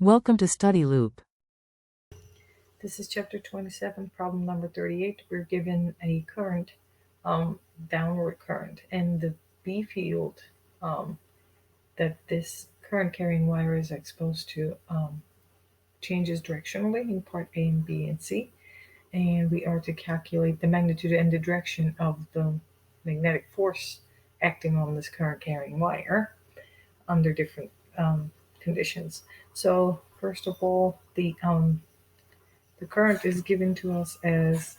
Welcome to Study Loop. This is chapter 27, problem number 38. We're given a current, downward current, and the B field that this current carrying wire is exposed to changes directionally in part A and B and C. And we are to calculate the magnitude and the direction of the magnetic force acting on this current carrying wire under different conditions. So, first of all, the current is given to us as,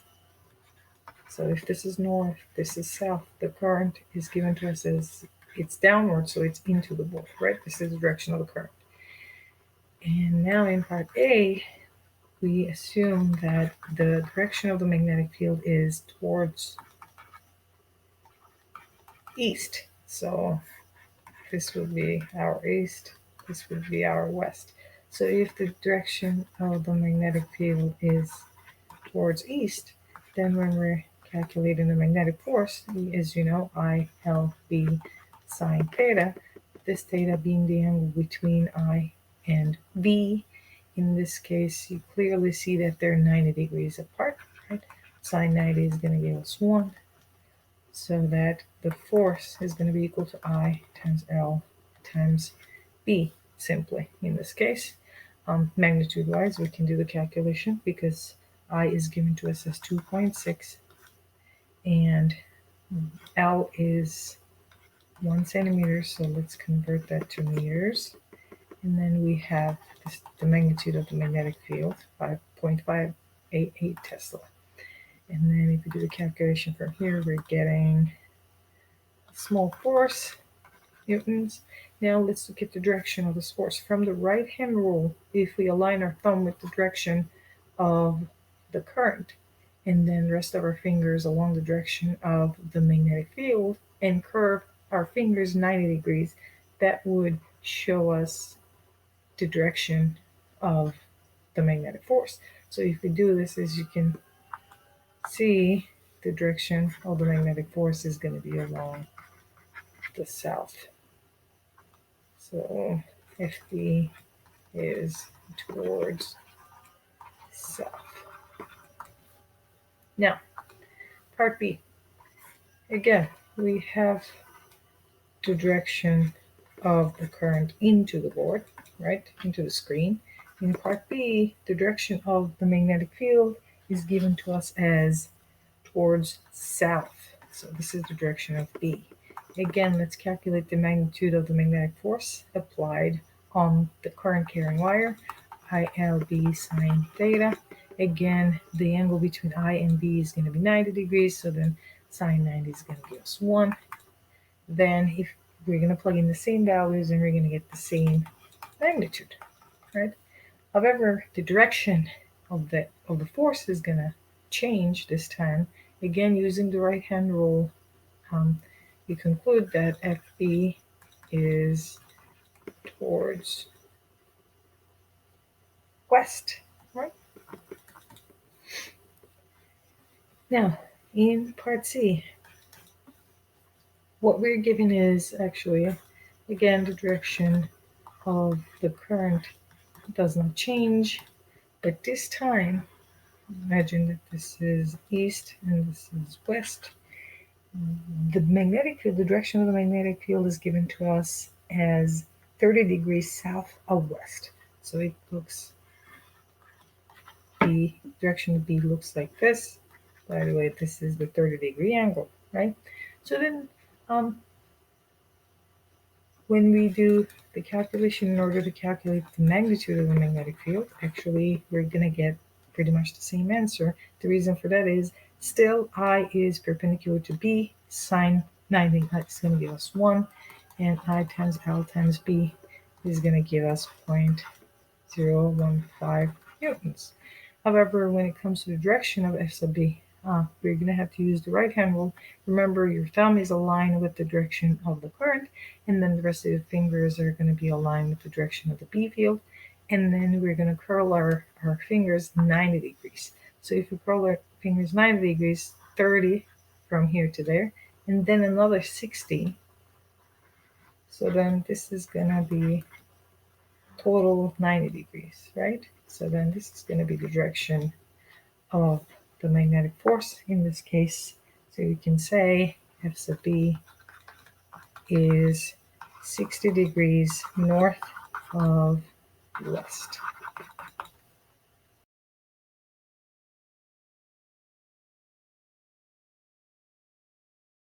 so if this is north, this is south, the current is given to us as it's downward, so it's into the board, right? This is the direction of the current. And now in part A, we assume that the direction of the magnetic field is towards east. So this would be our east, this would be our west. So if the direction of the magnetic field is towards east, then when we're calculating the magnetic force, as you know, ILB sine theta, this theta being the angle between I and B. In this case, you clearly see that they're 90 degrees apart, right? Sine 90 is going to give us 1, so that the force is going to be equal to I times L times B, simply in this case. Magnitude-wise, we can do the calculation because I is given to us as 2.6 and L is 1 centimeter, so let's convert that to meters. And then we have the magnitude of the magnetic field, 5.588 Tesla. And then if we do the calculation from here, we're getting a small force, newtons. Now let's look at the direction of this force. From the right-hand rule, if we align our thumb with the direction of the current, and then the rest of our fingers along the direction of the magnetic field, and curve our fingers 90 degrees, that would show us the direction of the magnetic force. So if we do this, as you can see, the direction of the magnetic force is going to be along the south. So FD is towards south. Now, part B. Again, we have the direction of the current into the board, right, into the screen. In part B, the direction of the magnetic field is given to us as towards south. So this is the direction of B. Again, let's calculate the magnitude of the magnetic force applied on the current carrying wire, ILB sine theta. Again, the angle between I and B is going to be 90 degrees, so then sine 90 is going to give us 1. Then if we're going to plug in the same values and we're going to get the same magnitude, right? However, the direction of the force is going to change this time. Again, using the right hand rule, you conclude that FB is towards west, right? Now, in part C, what we're given is actually, again, the direction of the current does not change, but this time, imagine that this is east and this is west. The magnetic field, the direction of the magnetic field is given to us as 30 degrees south of west. So it looks, the direction of B looks like this. By the way, this is the 30-degree angle, right? So then when we do the calculation in order to calculate the magnitude of the magnetic field, actually we're going to get pretty much the same answer. The reason for that is still I is perpendicular to B, sine 90 is going to give us 1, and I times L times B is going to give us 0.015 newtons. However, when it comes to the direction of F sub B, we're going to have to use the right hand rule. Remember, your thumb is aligned with the direction of the current, and then the rest of the fingers are going to be aligned with the direction of the B field. And then we're going to curl our fingers 90 degrees. So if we curl our fingers 90 degrees, 30 from here to there, and then another 60. So then this is going to be total 90 degrees, right? So then this is going to be the direction of the magnetic force in this case. So you can say F sub B is 60 degrees north of west.